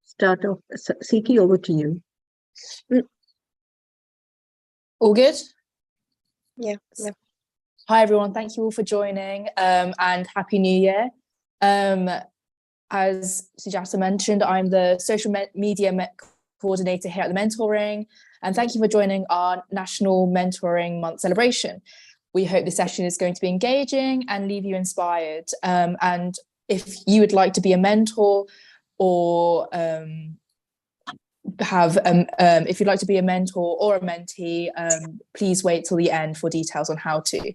start off. Siki, over to you. All good? Yeah. Hi, everyone. Thank you all for joining and Happy New Year. As Sujata mentioned, I'm the social media coordinator here at the Mentoring, and thank you for joining our National Mentoring Month celebration. We hope this session is going to be engaging and leave you inspired. And if you would like to be a mentor or if you'd like to be a mentor or a mentee, please wait till the end for details on how to.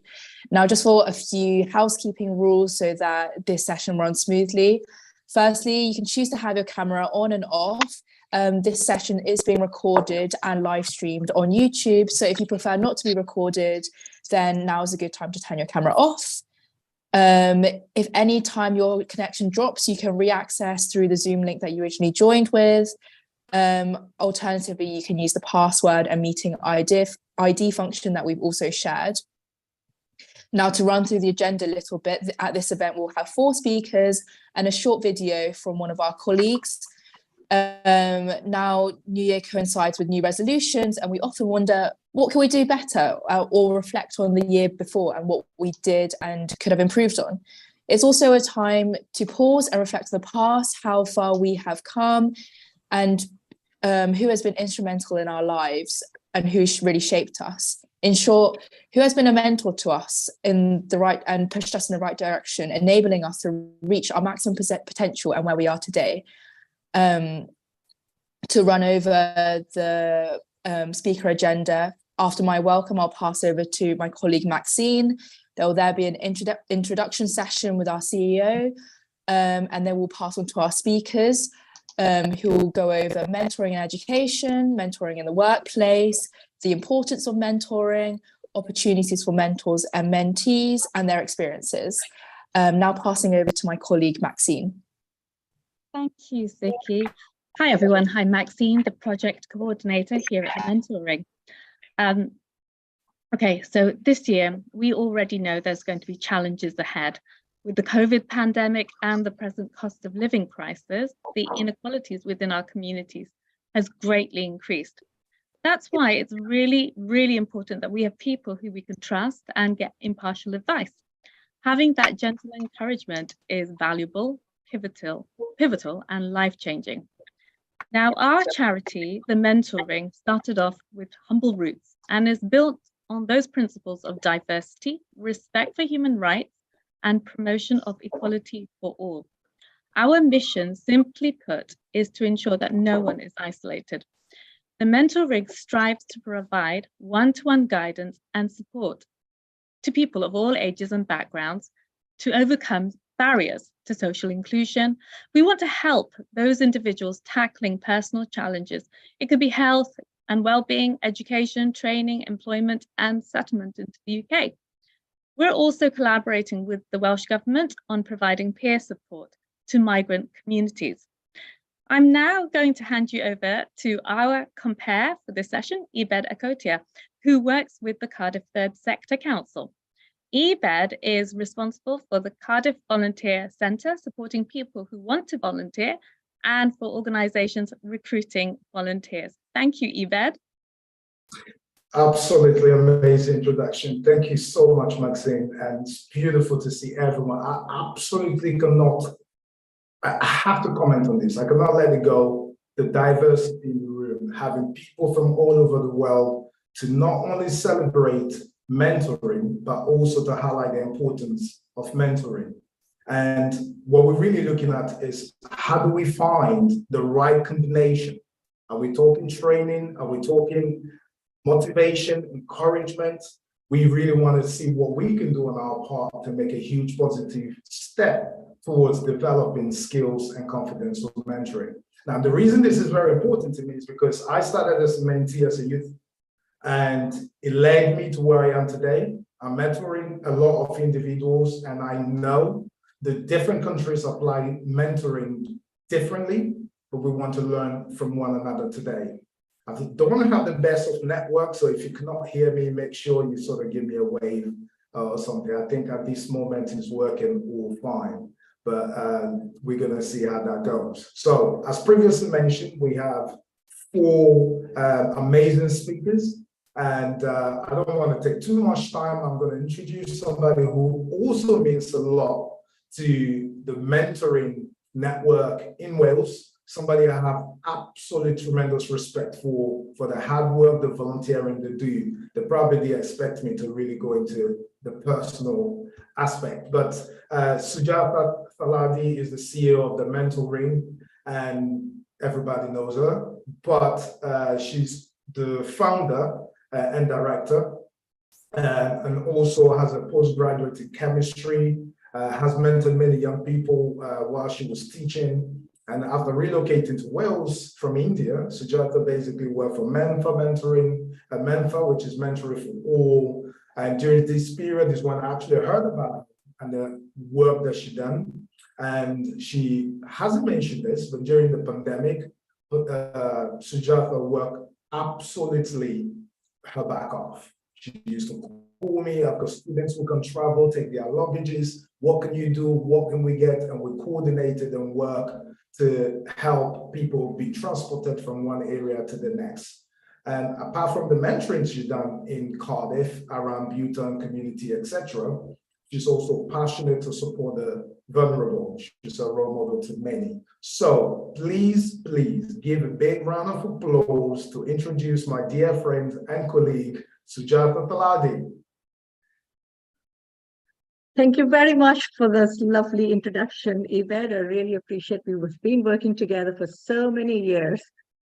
Now, just for a few housekeeping rules so that this session runs smoothly. Firstly, you can choose to have your camera on and off. This session is being recorded and live streamed on YouTube. So if you prefer not to be recorded, then now is a good time to turn your camera off. If any time your connection drops, you can re-access through the Zoom link that you originally joined with. Alternatively, you can use the password and meeting ID function that we've also shared. Now, to run through the agenda a little bit, at this event, we'll have 4 speakers and a short video from one of our colleagues. Now, New Year coincides with new resolutions, and we often wonder, what can we do better, or reflect on the year before and what we did and could have improved on. It's also a time to pause and reflect on the past, how far we have come, and who has been instrumental in our lives and who really shaped us. In short, who has been a mentor to us and pushed us in the right direction, enabling us to reach our maximum potential and where we are today. To run over the speaker agenda, after my welcome, I'll pass over to my colleague Maxine. There will be an introduction session with our CEO, and then we'll pass on to our speakers, who will go over mentoring in education, mentoring in the workplace, the importance of mentoring, opportunities for mentors and mentees, and their experiences. Now passing over to my colleague, Maxine. Thank you, Siki. Hi, everyone. Hi, Maxine, the project coordinator here at the Mentoring. Okay, so this year, we already know there's going to be challenges ahead. With the COVID pandemic and the present cost of living crisis, the inequalities within our communities has greatly increased. That's why it's really, really important that we have people who we can trust and get impartial advice. Having that gentle encouragement is valuable, pivotal, and life-changing. Now, our charity, the Mentoring, started off with humble roots and is built on those principles of diversity, respect for human rights, and promotion of equality for all. Our mission, simply put, is to ensure that no one is isolated. The Mentoring strives to provide one-to-one guidance and support to people of all ages and backgrounds to overcome barriers to social inclusion. We want to help those individuals tackling personal challenges. It could be health and well-being, education, training, employment, and settlement into the UK. We're also collaborating with the Welsh Government on providing peer support to migrant communities. I'm now going to hand you over to our compare for this session, Ebed Akotia, who works with the Cardiff Third Sector Council. Ebed is responsible for the Cardiff Volunteer Centre, supporting people who want to volunteer, and for organisations recruiting volunteers. Thank you, Ebed. Absolutely amazing introduction. Thank you so much, Maxine. And it's beautiful to see everyone. I absolutely cannot, I have to comment on this. I cannot let it go. The diversity in the room, having people from all over the world to not only celebrate mentoring, but also to highlight the importance of mentoring. And what we're really looking at is, how do we find the right combination? Are we talking training? Are we talking motivation, encouragement? We really want to see what we can do on our part to make a huge positive step towards developing skills and confidence for mentoring. Now, the reason this is very important to me is because I started as a mentee as a youth, and it led me to where I am today. I'm mentoring a lot of individuals, and I know the different countries apply mentoring differently, but we want to learn from one another today. I don't want to have the best of networks, so if you cannot hear me, make sure you sort of give me a wave or something. I think at this moment it's working all fine. but we're going to see how that goes. So as previously mentioned, we have 4 amazing speakers. And I don't want to take too much time. I'm going to introduce somebody who also means a lot to the mentoring network in Wales, somebody I have absolute tremendous respect for the hard work, the volunteering they do. They probably expect me to really go into the personal aspect. But Sujatha Thaladi is the CEO of the Mental Ring, and everybody knows her, but she's the founder and director, and also has a postgraduate in chemistry, has mentored many young people while she was teaching. And after relocating to Wales from India, Sujatha basically worked for Menfa Mentoring, Menfa, which is mentoring for all. And during this period is when I actually heard about it and the work that she done. And she hasn't mentioned this, but during the pandemic, Sujatha worked absolutely her back off. She used to call me. I've got students who can travel, take their luggages. What can you do? What can we get? And we coordinated and work to help people be transported from one area to the next. And apart from the mentoring she's done in Cardiff around Bhutan community, etc., she's also passionate to support the vulnerable. She's a role model to many. So please give a big round of applause to introduce my dear friend and colleague, Sujatha Thaladi. Thank you very much for this lovely introduction, Ebed. I really appreciate we've been working together for so many years,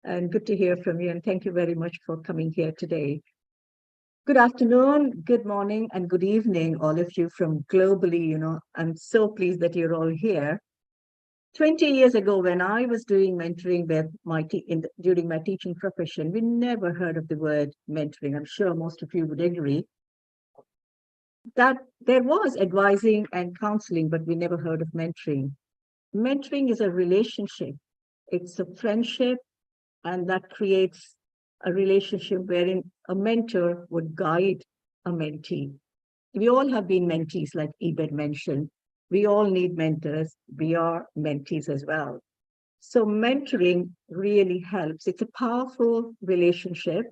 and good to hear from you. And thank you very much for coming here today. Good afternoon, good morning, and good evening, all of you from globally. I'm so pleased that you're all here. 20 years ago, when I was doing mentoring with during my teaching profession, we never heard of the word mentoring. I'm sure most of you would agree that there was advising and counseling, but we never heard of mentoring. Mentoring is a relationship. It's a friendship, and that creates a relationship wherein a mentor would guide a mentee. We all have been mentees, like Ebed mentioned. We all need mentors. We are mentees as well. So mentoring really helps. It's a powerful relationship.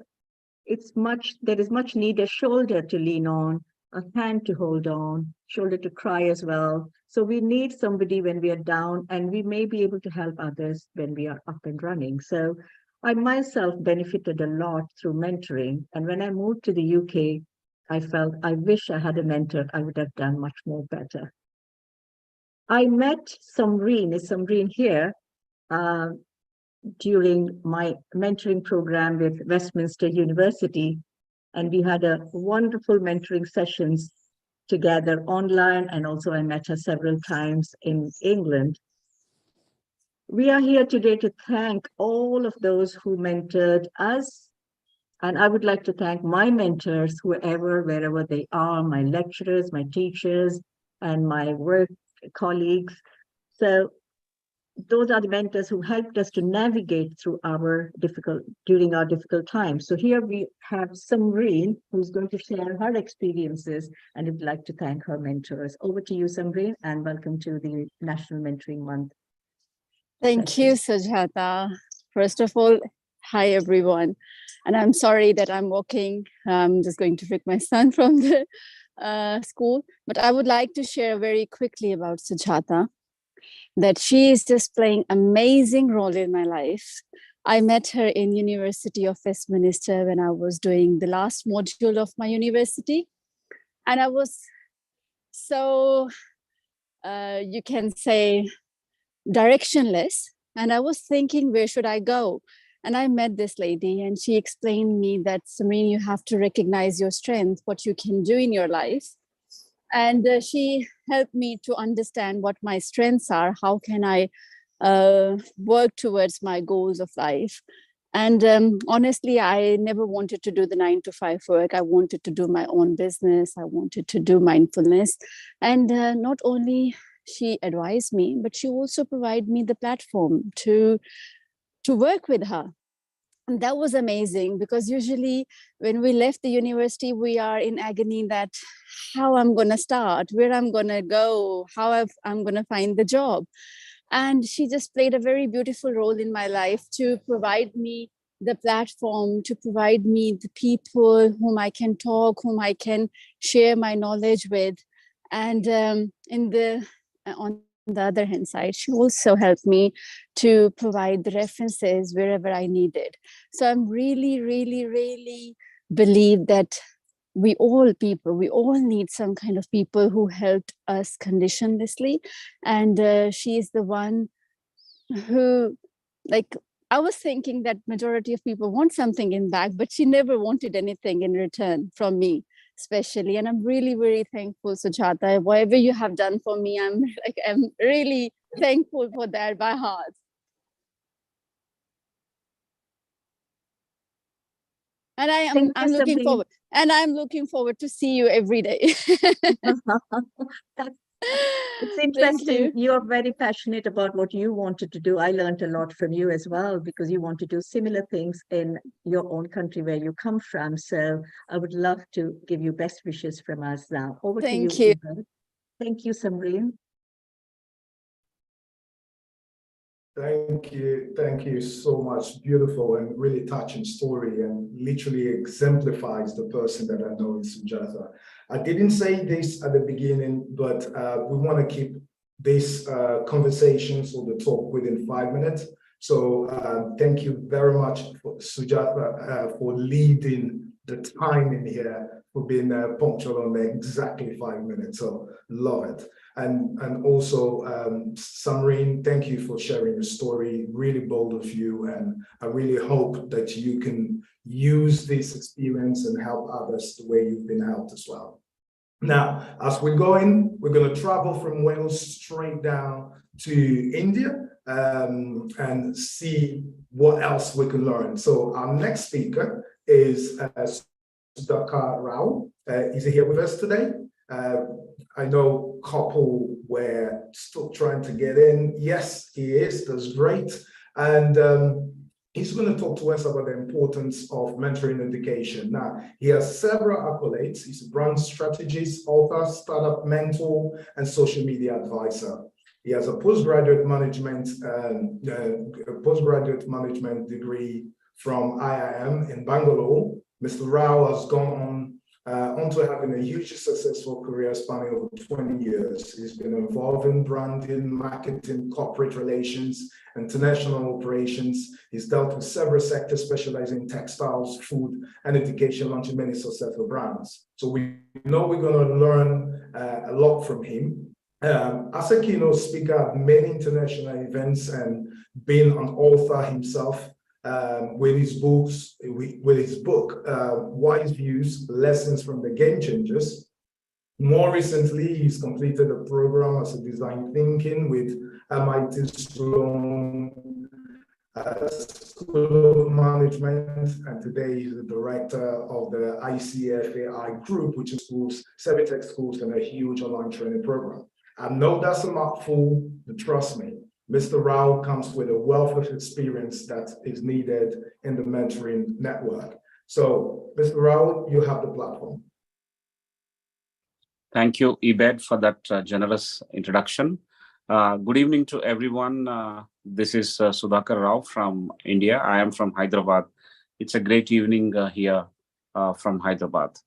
There is much need a shoulder to lean on, a hand to hold on, shoulder to cry as well. So we need somebody when we are down, and we may be able to help others when we are up and running. So I myself benefited a lot through mentoring. And when I moved to the UK, I felt I wish I had a mentor. I would have done much more better. I met Samreen here during my mentoring program with Westminster University. And we had a wonderful mentoring sessions together online. And also I met her several times in England. We are here today to thank all of those who mentored us. And I would like to thank my mentors, wherever they are, my lecturers, my teachers, and my work colleagues. So those are the mentors who helped us to navigate through during our difficult times. So here we have Samreen, who's going to share her experiences, and I'd like to thank her mentors. Over to you, Samreen, and welcome to the National Mentoring Month. Thank you, Sujatha. First of all, hi, everyone. And I'm sorry that I'm walking. I'm just going to pick my son from the school. But I would like to share very quickly about Sujatha, that she is just playing an amazing role in my life. I met her in University of Westminster when I was doing the last module of my university. And I was so, you can say, directionless. And I was thinking, where should I go? And I met this lady, and she explained me that, Samreen, you have to recognize your strength, what you can do in your life. And she helped me to understand what my strengths are. How can I work towards my goals of life? And honestly, I never wanted to do the 9-to-5 work. I wanted to do my own business. I wanted to do mindfulness. And not only she advised me, but she also provided me the platform to work with her. And that was amazing, because usually when we left the university, we are in agony that how I'm going to start, where I'm going to go, I'm going to find the job. And she just played a very beautiful role in my life to provide me the platform, to provide me the people whom I can talk, whom I can share my knowledge with. And on the other hand side, she also helped me to provide the references wherever I needed. So I'm really, really, really believe that we all need some kind of people who helped us conditionlessly. And she is the one who, like, I was thinking that majority of people want something in back, but she never wanted anything in return from me, especially. And I'm really, very thankful, Sujata. Whatever you have done for me, I'm really thankful for that by heart. And I'm looking forward. And I'm looking forward to see you every day. It's interesting. You're very passionate about what you wanted to do. I learned a lot from you as well, because you want to do similar things in your own country where you come from. So I would love to give you best wishes from us now. Over to you. Thank you, Samreen. Thank you so much. Beautiful and really touching story, and literally exemplifies the person that I know is Sujata. I didn't say this at the beginning, but we want to keep this conversations or the talk within 5 minutes. So thank you very much, Sujata, for leading the time in here, for being punctual on exactly 5 minutes. So love it. And also, Samreen, thank you for sharing your story. Really bold of you, and I really hope that you can use this experience and help others the way you've been helped as well. Now, as we're going to travel from Wales straight down to India and see what else we can learn. So our next speaker is Sudhakar Rao. Is he here with us today? I know a couple were still trying to get in. Yes, he is. That's great. And he's going to talk to us about the importance of mentoring education. Now, he has several accolades. He's a brand strategist, author, startup mentor, and social media advisor. He has a postgraduate management degree from IIM in Bangalore. Mr. Rao has gone on to having a hugely successful career spanning over 20 years. He's been involved in branding, marketing, corporate relations, international operations. He's dealt with several sectors specializing in textiles, food, and education, launching many successful brands. So we know we're going to learn a lot from him. As a keynote speaker at many international events and being an author himself, with his book, Wise Views, Lessons from the Game Changers. More recently, he's completed a program as a design thinking with MIT Sloan School of Management, and today he's the director of the ICFAI Group, which is schools, 7 tech schools, and a huge online training program. I know that's a mouthful, but trust me, Mr. Rao comes with a wealth of experience that is needed in the mentoring network. So, Mr. Rao, you have the platform. Thank you, Ebed, for that generous introduction. Good evening to everyone. This is Sudhakar Rao from India. I am from Hyderabad. It's a great evening here from Hyderabad.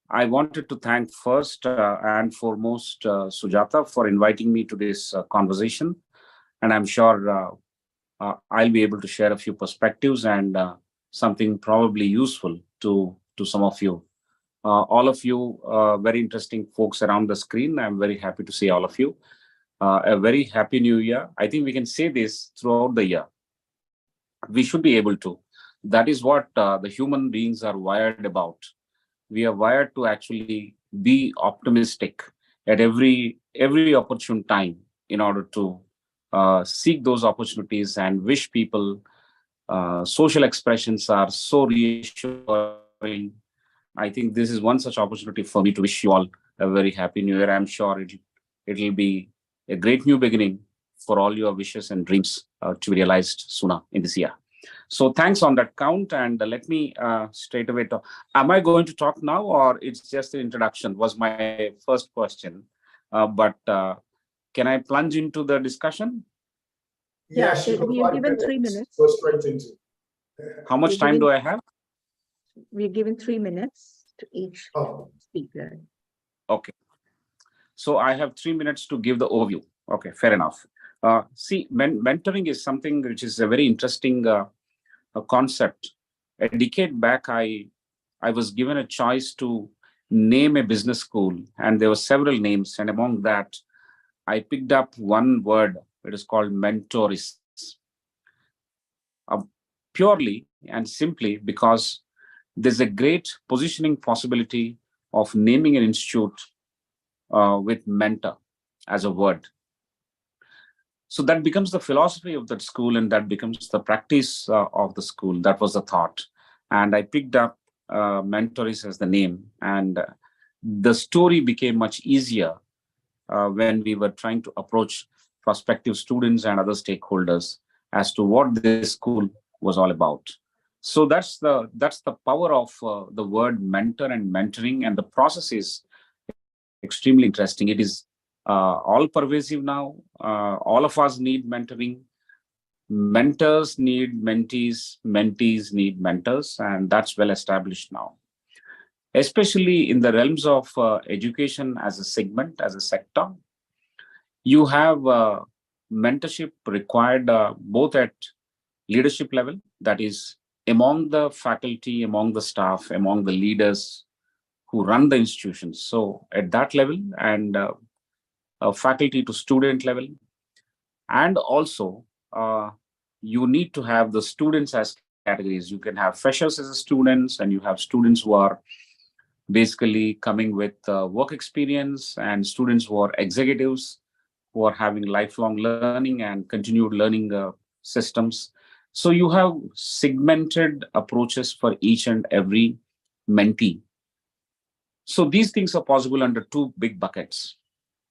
I wanted to thank first and foremost Sujata for inviting me to this conversation. And I'm sure I'll be able to share a few perspectives and something probably useful to some of you. All of you, very interesting folks around the screen. I'm very happy to see all of you. A very happy new year. I think we can say this throughout the year. We should be able to. That is what the human beings are wired about. We are wired to actually be optimistic at every opportune time in order to seek those opportunities and wish people. Social expressions are so reassuring. I think this is one such opportunity for me to wish you all a very happy new year. I'm sure it'll be a great new beginning for all your wishes and dreams to be realized sooner in this year. So thanks on that count, and let me straight away talk. Am I going to talk now, or it's just an introduction? Was my first question, but can I plunge into the discussion? Yes, Yeah, you have we have 5 given 3 minutes. minutes. Go straight into it. How much We're time giving- do I have? We're given 3 minutes to each Oh, speaker. Okay. So I have 3 minutes to give the overview. Okay, fair enough. See, mentoring is something which is a very interesting concept. A decade back, I was given a choice to name a business school, and there were several names, and among that, I picked up one word. It is called Mentoris. Purely and simply because there's a great positioning possibility of naming an institute with mentor as a word. So that becomes the philosophy of that school, and that becomes the practice of the school. That was the thought. And I picked up Mentoris as the name. And the story became much easier when we were trying to approach prospective students and other stakeholders as to what this school was all about. So that's the power of the word mentor and mentoring, and the process is extremely interesting. It is all pervasive now. All of us need mentoring. Mentors need mentees, mentees need mentors, and that's well established now. Especially in the realms of education as a segment, as a sector, you have mentorship required both at leadership level, that is among the faculty, among the staff, among the leaders who run the institutions. So at that level, and faculty to student level, and also you need to have the students as categories. You can have freshers as students, and you have students who are basically coming with work experience, and students who are executives, who are having lifelong learning and continued learning systems. So you have segmented approaches for each and every mentee. So these things are possible under two big buckets.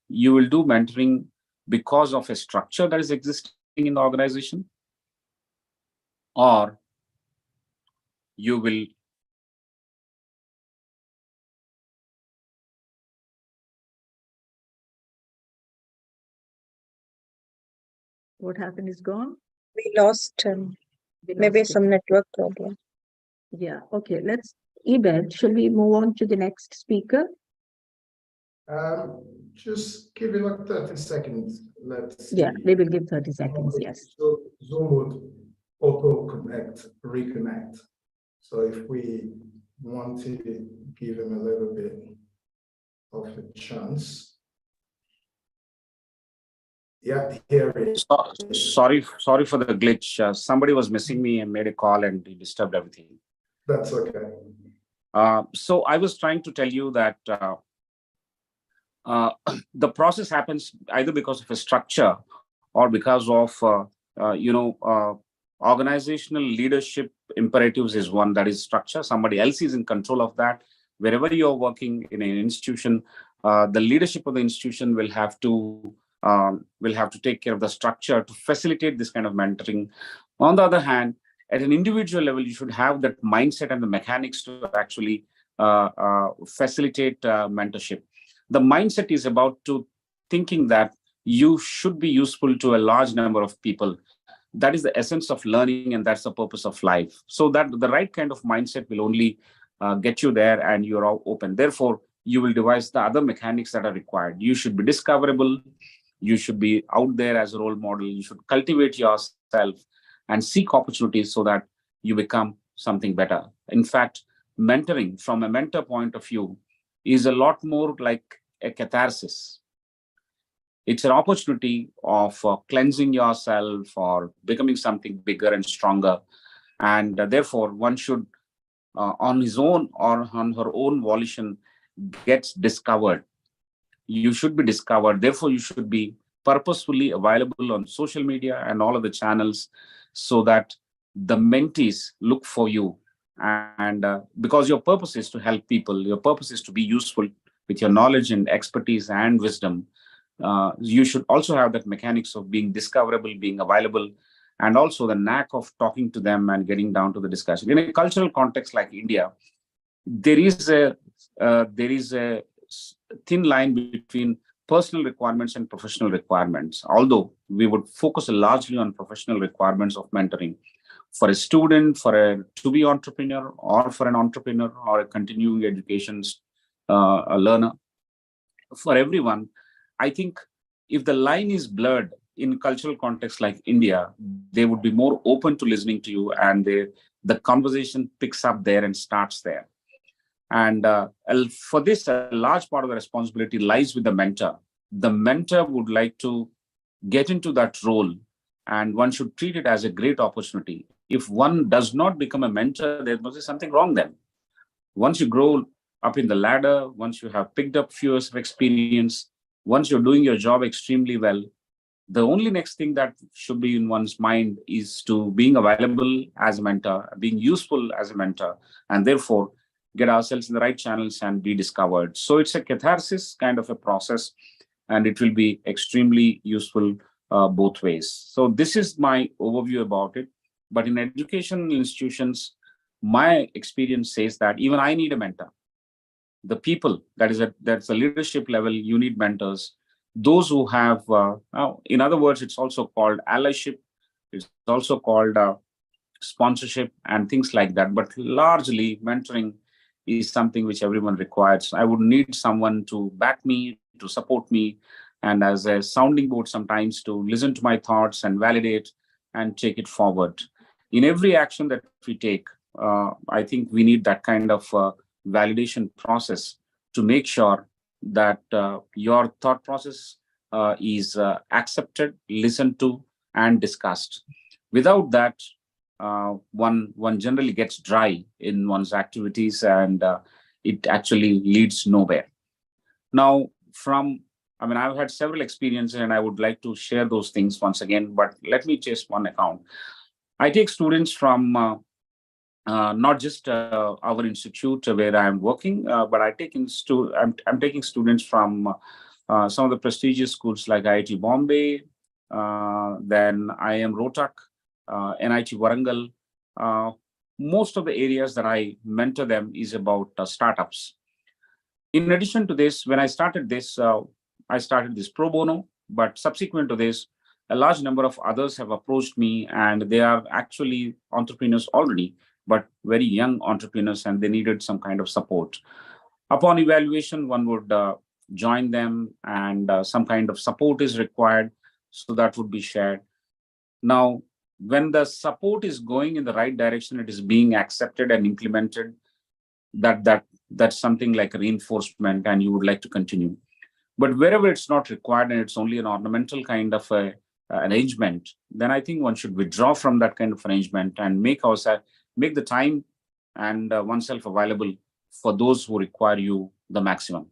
You will do mentoring because of a structure that is existing in the organization, or you will What happened is gone. We lost him. We Maybe lost it. some network problem. Yeah, okay, Ebed, shall we move on to the next speaker? just give it like 30 seconds. Let's Yeah, see. we will give 30 seconds, yes. So Zoom would auto connect, reconnect. So if we want to give him a little bit of a chance. Yeah, here it is. sorry for the glitch. Somebody was missing me and made a call, and it disturbed everything. That's okay. So I was trying to tell you that the process happens either because of a structure or because of organizational leadership imperatives is one, that is structure. Somebody else is in control of that. Wherever you're working in an institution, the leadership of the institution will have to take care of the structure to facilitate this kind of mentoring. On the other hand, at an individual level, you should have that mindset and the mechanics to actually facilitate mentorship. The mindset is about to thinking that you should be useful to a large number of people. That is the essence of learning, and that's the purpose of life. So that the right kind of mindset will only get you there, and you're all open. Therefore, you will devise the other mechanics that are required. You should be discoverable. You should be out there as a role model. You should cultivate yourself and seek opportunities so that you become something better. In fact, mentoring from a mentor point of view is a lot more like a catharsis. It's an opportunity of cleansing yourself or becoming something bigger and stronger. And therefore, one should, on his own or on her own volition, gets discovered. You should be discovered. Therefore, you should be purposefully available on social media and all of the channels so that the mentees look for you. And because your purpose is to help people, your purpose is to be useful with your knowledge and expertise and wisdom, you should also have that mechanics of being discoverable, being available, and also the knack of talking to them and getting down to the discussion. In a cultural context like India, there is a thin line between personal requirements and professional requirements. Although we would focus largely on professional requirements of mentoring for a student, for a to-be entrepreneur, or for an entrepreneur or a continuing education a learner, for everyone, I think if the line is blurred in cultural context like India, they would be more open to listening to you, and the conversation picks up there and starts there. And for this, a large part of the responsibility lies with the mentor. The mentor would like to get into that role, and one should treat it as a great opportunity. If one does not become a mentor, there must be something wrong then. Once you grow up in the ladder, once you have picked up few years of experience, once you're doing your job extremely well, the only next thing that should be in one's mind is to being available as a mentor, being useful as a mentor, and therefore get ourselves in the right channels and be discovered. So it's a catharsis kind of a process, and it will be extremely useful both ways. So this is my overview about it. But in educational institutions, my experience says that even I need a mentor. The people, that's the leadership level, you need mentors. Those who have, in other words, it's also called allyship. It's also called sponsorship and things like that. But largely, mentoring is something which everyone requires. I would need someone to back me, to support me, and as a sounding board sometimes to listen to my thoughts and validate and take it forward. In every action that we take, I think we need that kind of validation process to make sure that your thought process is accepted, listened to, and discussed. Without that, one generally gets dry in one's activities, and it actually leads nowhere. Now, I've had several experiences, and I would like to share those things once again, but let me just one account. I take students from not just our institute where I am working, but I'm taking students from some of the prestigious schools like IIT Bombay, then IIM Rohtak, NIT Warangal. Most of the areas that I mentor them is about startups. In addition to this, when I started this pro bono, but subsequent to this, a large number of others have approached me, and they are actually entrepreneurs already, but very young entrepreneurs, and they needed some kind of support. Upon evaluation, one would join them, and some kind of support is required, so that would be shared. Now, when the support is going in the right direction, it is being accepted and implemented, that's something like a reinforcement, and you would like to continue. But wherever it's not required and it's only an ornamental kind of arrangement, then I think one should withdraw from that kind of arrangement and make the time and oneself available for those who require you the maximum.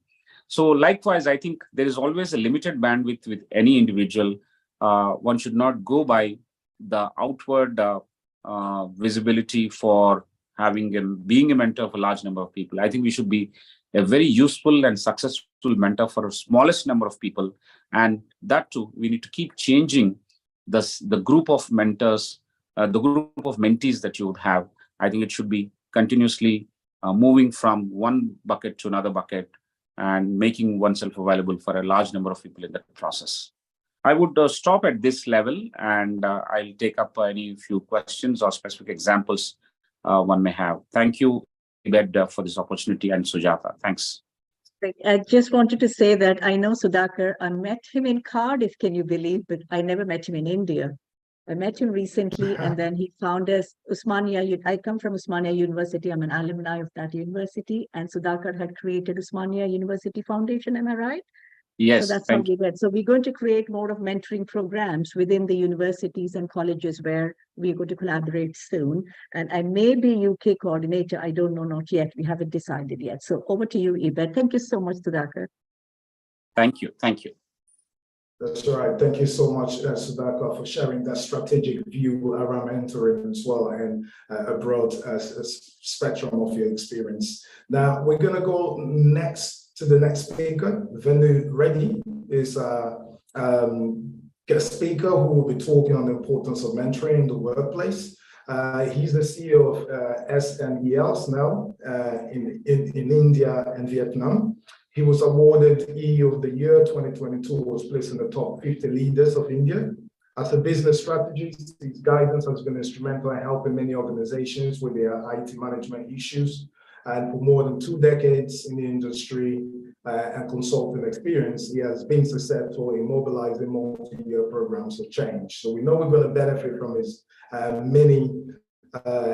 So likewise, I think there is always a limited bandwidth with any individual. One should not go by the outward visibility for being a mentor of a large number of people. I think we should be a very useful and successful mentor for a smallest number of people. And that too, we need to keep changing the group of mentors, the group of mentees that you would have. I think it should be continuously moving from one bucket to another bucket and making oneself available for a large number of people in that process. I would stop at this level, and I'll take up any few questions or specific examples one may have. Thank you, Ibed, for this opportunity, and Sujata. Thanks. I just wanted to say that I know Sudhakar. I met him in Cardiff, can you believe? But I never met him in India. I met him recently, and then he found us Usmania. I come from Usmania University. I'm an alumni of that university, and Sudhakar had created Usmania University Foundation. Am I right? Yes. So that's how we went. So we're going to create more of mentoring programs within the universities and colleges where we're going to collaborate soon. And I may be UK coordinator. I don't know, not yet. We haven't decided yet. So over to you, Ibed. Thank you so much, Sudhakar. Thank you. Thank you. That's right. Thank you so much, Sudhakar, for sharing that strategic view around mentoring as well, and a broad spectrum of your experience. Now, we're going to go next to the next speaker. Venu Reddy is guest speaker who will be talking on the importance of mentoring in the workplace. He's the CEO of SNEL, SNEL in India and Vietnam. He was awarded EU of the Year 2022, was placed in the top 50 leaders of India. As a business strategist, his guidance has been instrumental in helping many organizations with their IT management issues. And for more than 2 decades in the industry and consulting experience, he has been successful in mobilizing multi-year programs of change. So we know we're going to benefit from his many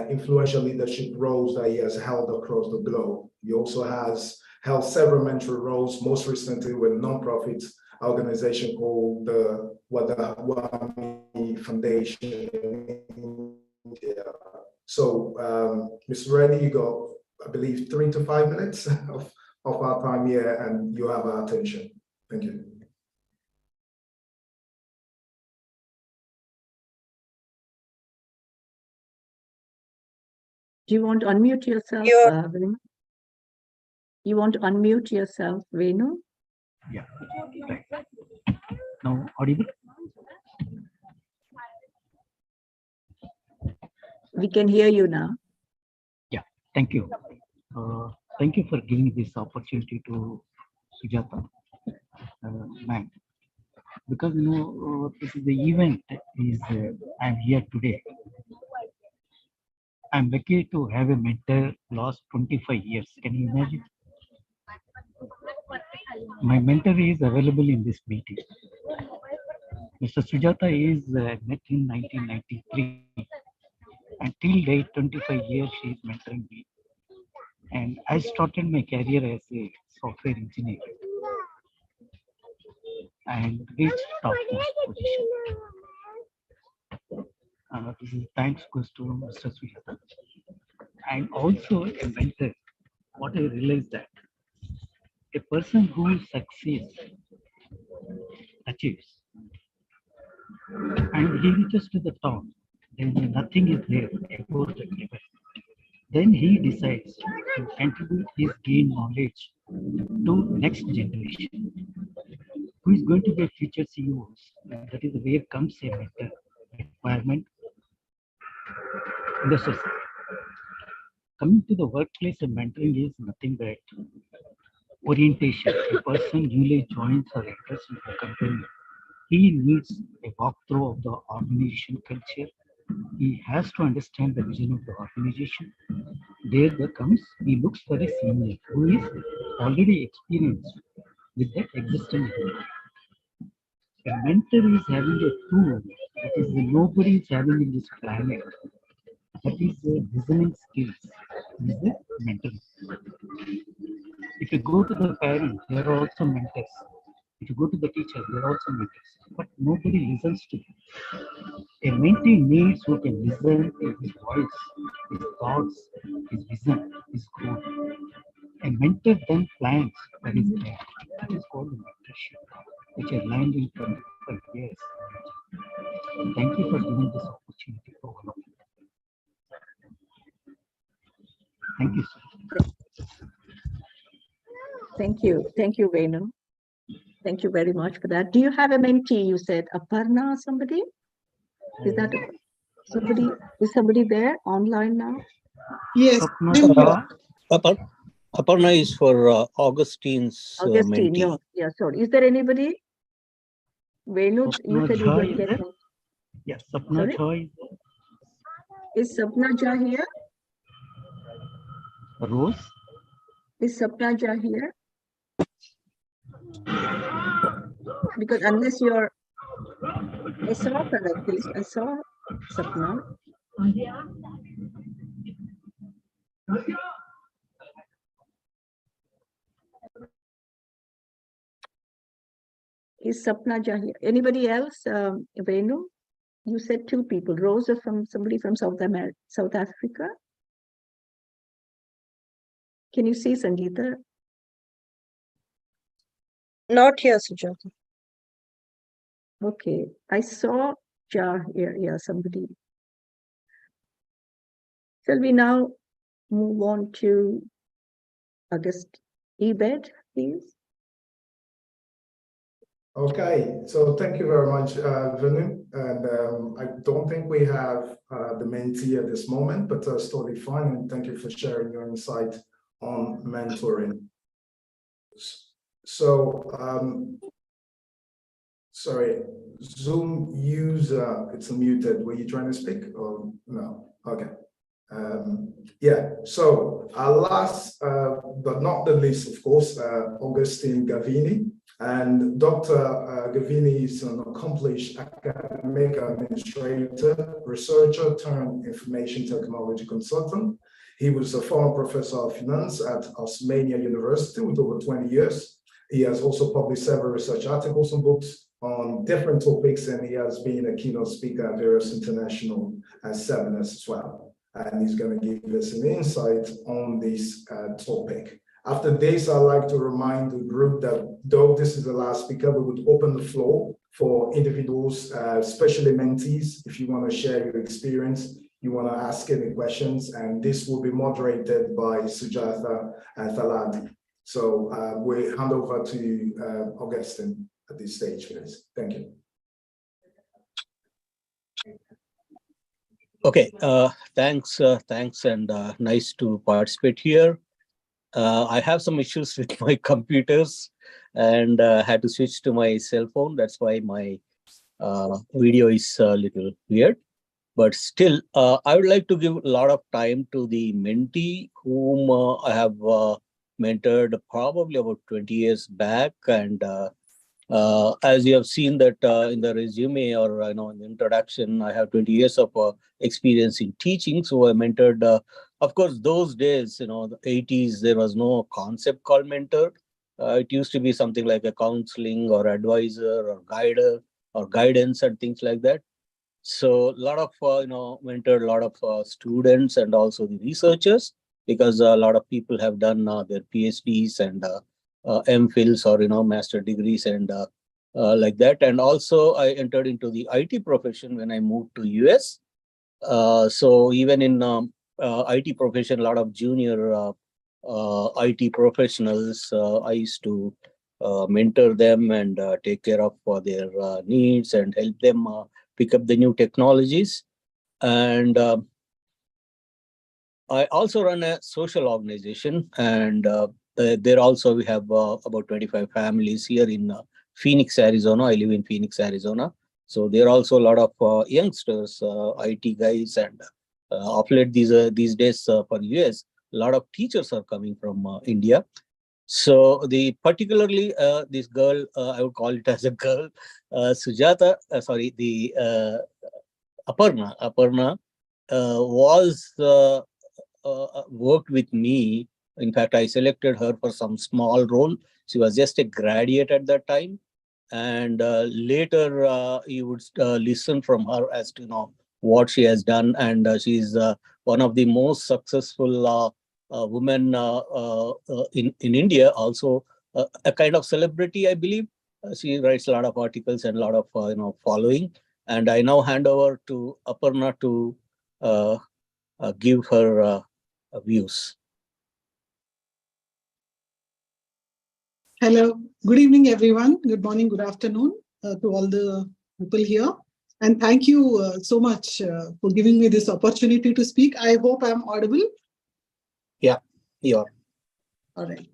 influential leadership roles that he has held across the globe. He also has held several mentoring roles, most recently with a non-profit organization called the Wadhwani Foundation in India. So, Mr. Reddy, you got, I believe, 3 to 5 minutes of our time here, and you have our attention. Thank you. Do you want to unmute yourself, Venu? You want to unmute yourself, Venu? Yeah, right. Now audible? We can hear you now. Yeah, thank you. Thank you for giving this opportunity to Sujata, ma'am. Because this is the event is I'm here today. I'm lucky to have a mentor last 25 years. Can you imagine? My mentor is available in this meeting. Mr. Sujata is met in 1993. Until date, 25 years she is mentoring me. And I started my career as a software engineer and reached top position. This is thanks goes to Mr. Sujata. And also a mentor. What I realized that a person who succeeds, achieves, and he reaches to the top, then nothing is there above the level. Then he decides to contribute his gain knowledge to next generation, who is going to be future CEOs. That is where comes a mentor requirement in the society. Coming to the workplace, mentoring is nothing but orientation. A person newly joins or enters into the company, he needs a walkthrough of the organization culture. He has to understand the vision of the organization. There comes, he looks for a senior who is already experienced with the existing group. A mentor is having a tool that is nobody is having in this planet. That is the listening skills. Is the mentor. If you go to the parents, they are also mentors. If you go to the teachers, they are also mentors. But nobody listens to them. A mentee needs who can listen to his voice, his thoughts, his vision, his growth. A mentor then plans for his care. That is called mentorship, which I learned in 25 years. Thank you for giving this opportunity for all of you. Thank you, sir. Thank you, Venu. Thank you very much for that. Do you have a mentee? You said Aparna, somebody? Is that somebody? Is somebody there online now? Yes. Aparna is for Augustine's Augustine, mentee. no. Yeah, sorry. Is there anybody? Venu, you said you were getting. Yes, Sapna Choi. Is Sapna Jha here? Rose. Is Sapna Jha here? Because unless you're, I saw her at least. I saw Sapna. Is Sapna Jha here? Anybody else? Venu? You said 2 people. Rose or from somebody from South Africa? Can you see Sangeeta? Not here, Sujata. Okay, I saw Jha here. Yeah, somebody. Shall we now move on to August Ebed, please? Okay, so thank you very much, Venu. And I don't think we have the mentee at this moment, but that's totally fine. And thank you for sharing your insight on mentoring. So, sorry, Zoom user, it's muted. Were you trying to speak or no? Okay. Yeah, so last but not the least, of course, Augustine Gavini. And Dr. Gavini is an accomplished academic administrator, researcher turned information technology consultant. He was a former professor of finance at Osmania University with over 20 years. He has also published several research articles and books on different topics, and he has been a keynote speaker at various international seminars as well. And he's going to give us an insight on this topic. After this, I'd like to remind the group that though this is the last speaker, we would open the floor for individuals, especially mentees, if you want to share your experience, you want to ask any questions, and this will be moderated by Sujatha Thaladi. So we hand over to Augustine at this stage, please. Thank you. Okay, thanks, and nice to participate here. I have some issues with my computers and had to switch to my cell phone. That's why my video is a little weird. But still, I would like to give a lot of time to the mentee whom I have mentored probably about 20 years back. And as you have seen that in the resume or in the introduction, I have 20 years of experience in teaching. So I mentored, of course, those days, the 80s, there was no concept called mentor. It used to be something like a counseling or advisor or guider or guidance and things like that. So a lot of, mentored a lot of students and also the researchers, because a lot of people have done their PhDs and MPhils or, master degrees and like that. And also I entered into the IT profession when I moved to US. So even in IT profession, a lot of junior IT professionals, I used to mentor them and take care of their needs and help them pick up the new technologies. And I also run a social organization, and there also we have about 25 families here in Phoenix, Arizona. I live in Phoenix, Arizona. So there are also a lot of youngsters, IT guys, and of late these days for US, a lot of teachers are coming from India. So the particularly this girl, I would call it as a girl, Sujatha, Aparna was worked with me. In fact, I selected her for some small role. She was just a graduate at that time. And later you would listen from her as to what she has done. And she's one of the most successful women in India, also a kind of celebrity, I believe. She writes a lot of articles and a lot of following. And I now hand over to Aparna to give her views. Hello, good evening, everyone. Good morning, good afternoon to all the people here. And thank you so much for giving me this opportunity to speak. I hope I'm audible. Yeah, you are. All right.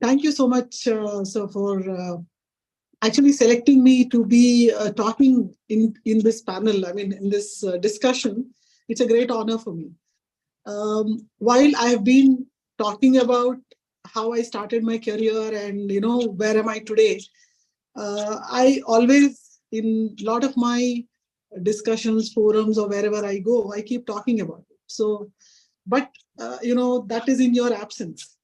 Thank you so much, sir, for actually selecting me to be talking in this panel. I mean, in this discussion. It's a great honor for me. While I've been talking about how I started my career and, where am I today, I always, in a lot of my discussions, forums, or wherever I go, I keep talking about it. So, but, that is in your absence.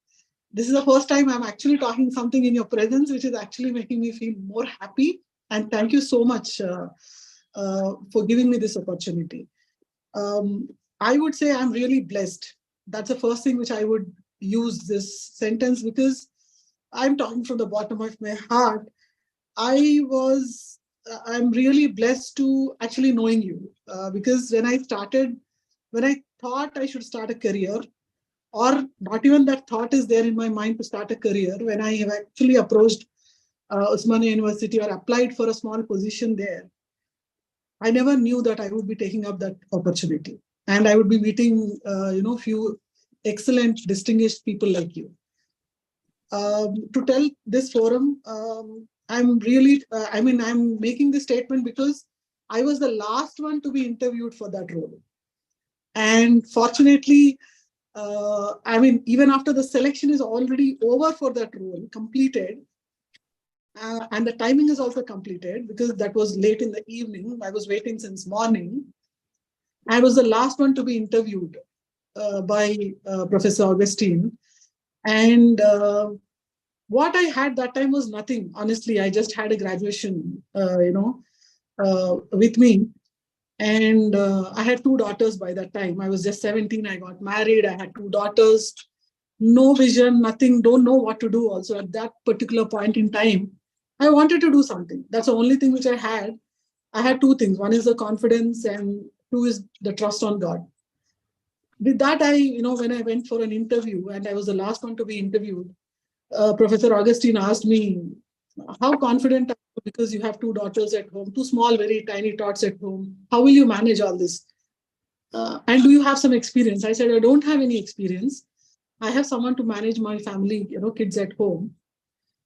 This is the first time I'm actually talking something in your presence, which is actually making me feel more happy. And thank you so much for giving me this opportunity. I would say I'm really blessed. That's the first thing which I would use this sentence, because I'm talking from the bottom of my heart. I'm really blessed to actually knowing you, because when I thought I should start a career, or not even that thought is there in my mind to start a career, when I have actually approached Osmania University or applied for a small position there, I never knew that I would be taking up that opportunity. And I would be meeting, few excellent, distinguished people like you. To tell this forum, I'm really, I'm making this statement because I was the last one to be interviewed for that role. And fortunately, even after the selection is already over for that role, completed, and the timing is also completed because that was late in the evening. I was waiting since morning. I was the last one to be interviewed by Professor Augustine. And what I had that time was nothing. Honestly, I just had a graduation, with me. And I had 2 daughters by that time. I was just 17. I got married. I had 2 daughters. No vision, nothing, don't know what to do also at that particular point in time. I wanted to do something. That's the only thing which I had. I had 2 things. One is the confidence and 2 is the trust on God. With that, when I went for an interview and I was the last one to be interviewed, Professor Augustine asked me, how confident are you because you have 2 daughters at home, 2 small, very tiny tots at home. How will you manage all this? And do you have some experience? I said, I don't have any experience. I have someone to manage my family, kids at home.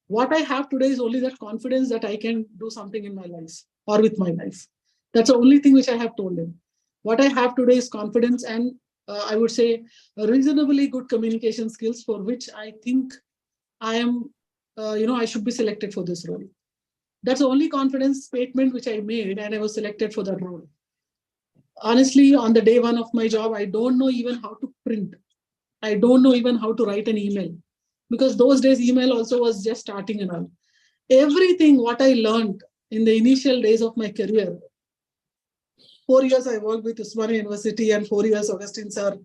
What I have today is only that confidence that I can do something in my life or with my life. That's the only thing which I have told him. What I have today is confidence and I would say reasonably good communication skills for which I think I am, I should be selected for this role. That's the only confidence statement which I made and I was selected for that role. Honestly, on the day 1 of my job, I don't know even how to print. I don't know even how to write an email because those days email also was just starting and all. Everything what I learned in the initial days of my career, 4 years I worked with Osmania University and 4 years Augustine sir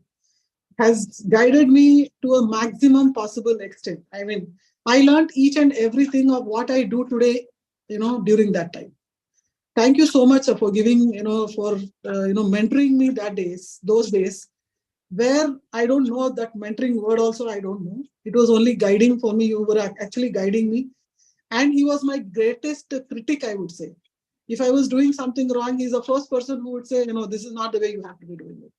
has guided me to a maximum possible extent. I learned each and everything of what I do today, during that time. Thank you so much for giving, mentoring me those days, where I don't know that mentoring word also, I don't know. It was only guiding for me. You were actually guiding me. And he was my greatest critic, I would say. If I was doing something wrong, he's the first person who would say, this is not the way you have to be doing it.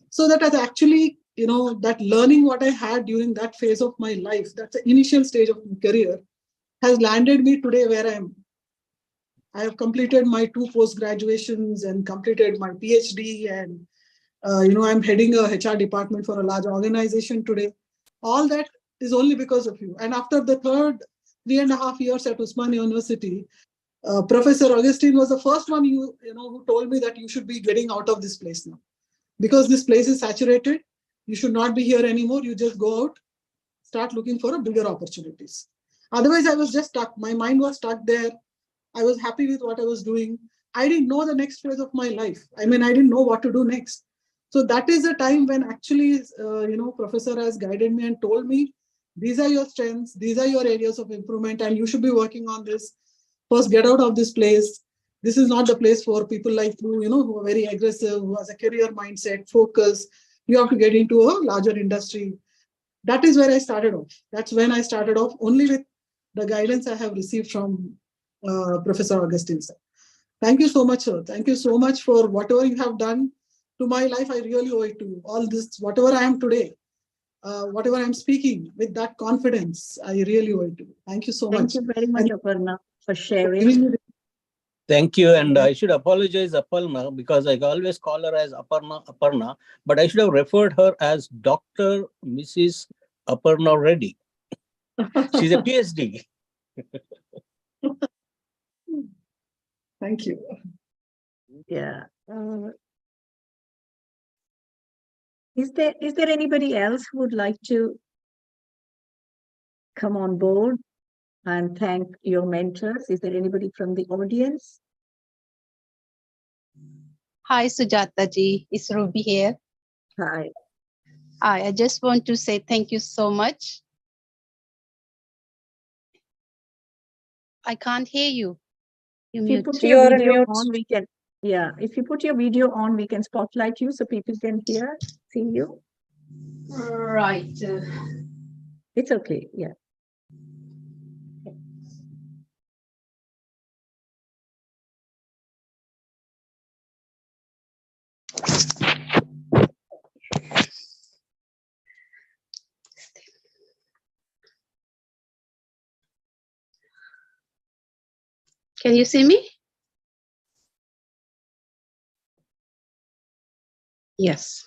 So that has actually, that learning what I had during that phase of my life, that's the initial stage of my career, has landed me today where I am. I have completed my 2 post-graduations and completed my PhD and I'm heading a HR department for a large organization today. All that is only because of you. And after the 3.5 years at Osmania University, Professor Augustine was the first one who told me that you should be getting out of this place now. Because this place is saturated, you should not be here anymore. You just go out, start looking for bigger opportunities. Otherwise, I was just stuck. My mind was stuck there. I was happy with what I was doing. I didn't know the next phase of my life. I didn't know what to do next. So that is the time when actually, Professor has guided me and told me, these are your strengths, these are your areas of improvement, and you should be working on this. First, get out of this place. This is not the place for people like you, who are very aggressive, who has a career mindset, focus. You have to get into a larger industry. That is where I started off. That's when I started off, only with the guidance I have received from Professor Augustine sir. Thank you so much, sir. Thank you so much for whatever you have done to my life. I really owe it to you. All this, whatever I am today, whatever I'm speaking with that confidence, I really owe it to you. Thank you so much. Thank you very much, Aparna, for sharing. Thank you. And I should apologize, Aparna, because I always call her as Aparna, but I should have referred her as Dr. Mrs. Aparna Reddy. She's a PhD. Thank you. Yeah. Is there anybody else who would like to come on board and thank your mentors? Is there anybody from the audience? Hi, Sujata ji. It's Ruby here. Hi. Hi, I just want to say thank you so much. I can't hear you. If you put You your are on video mute. on, we can, if you put your video on, we can spotlight you so people can hear, see you. Right. It's okay. Yeah. Can you see me? Yes.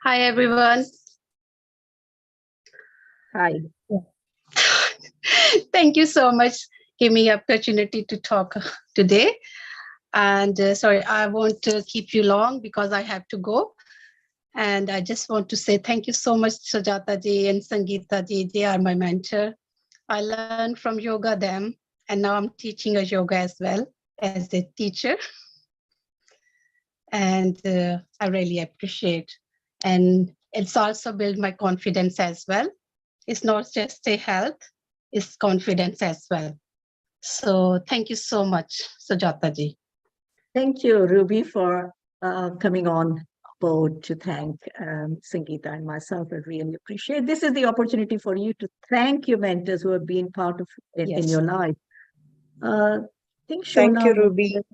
Hi, everyone. Hi. Thank you so much for giving me opportunity to talk today. And sorry, I won't keep you long because I have to go. And I just want to say thank you so much, Sujata ji and Sangeeta ji. They are my mentor. I learned from yoga them, and now I'm teaching a yoga as well as a teacher. And I really appreciate. And it's also built my confidence as well. It's not just a health, it's confidence as well. So thank you so much, Sujata ji. Thank you, Ruby, for coming on board to thank Sangeeta and myself. I really appreciate. This is the opportunity for you to thank your mentors who have been part of in Yes. your life. I think Thank you, Shona Ruby. wanted-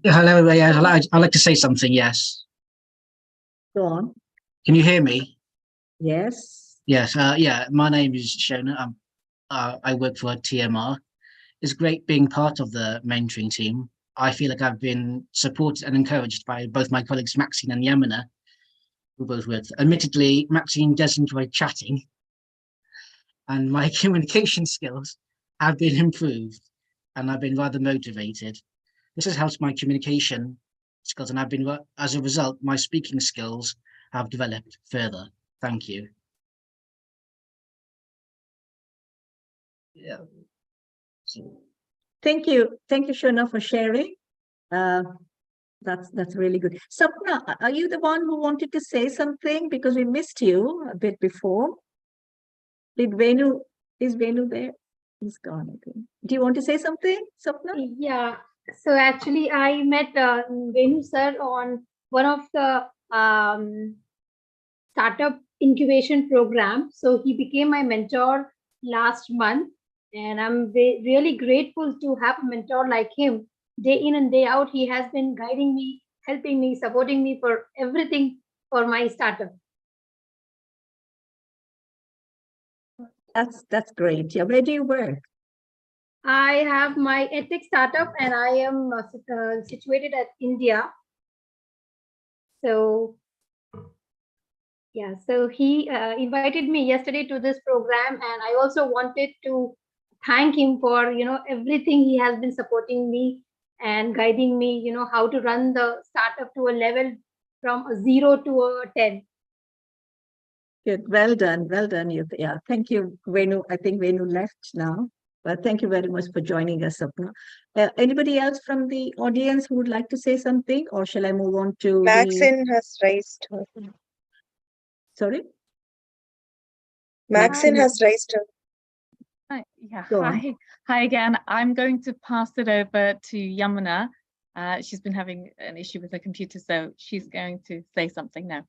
Yeah, hello. Yeah, I'd like to say something. Yes. Go on. Can you hear me? Yes. Yes. Yeah. My name is Shona. I work for TMR. It's great being part of the mentoring team. I feel like I've been supported and encouraged by both my colleagues Maxine and Yamuna, who both with. Admittedly, Maxine does enjoy chatting, and my communication skills have been improved, and I've been rather motivated. This has helped my communication skills, and as a result, my speaking skills have developed further. Thank you. Yeah. Thank you, Shona, for sharing. That's really good. Sapna, are you the one who wanted to say something because we missed you a bit before? Is Venu there? He's gone, I think. Do you want to say something, Sapna? Yeah. So actually, I met Venu sir on one of the startup incubation program. So he became my mentor last month, and I'm really grateful to have a mentor like him. Day in and day out, he has been guiding me, helping me, supporting me for everything for my startup. That's great. Yeah, where do you work? I have my edtech startup, and I am situated at India. So yeah, so he invited me yesterday to this program, and I also wanted to thank him for everything he has been supporting me and guiding me, how to run the startup to a level from a 0 to a 10. Good. Well done. Well done. Yeah. Thank you, Venu. I think Venu left now, but thank you very much for joining us, Sapna. Anybody else from the audience who would like to say something, or shall I move on to Maxine has raised her. Sorry? Maxine has raised her. Hi, yeah, Go on. hi again. I'm going to pass it over to Yamuna. She's been having an issue with her computer, so she's going to say something now.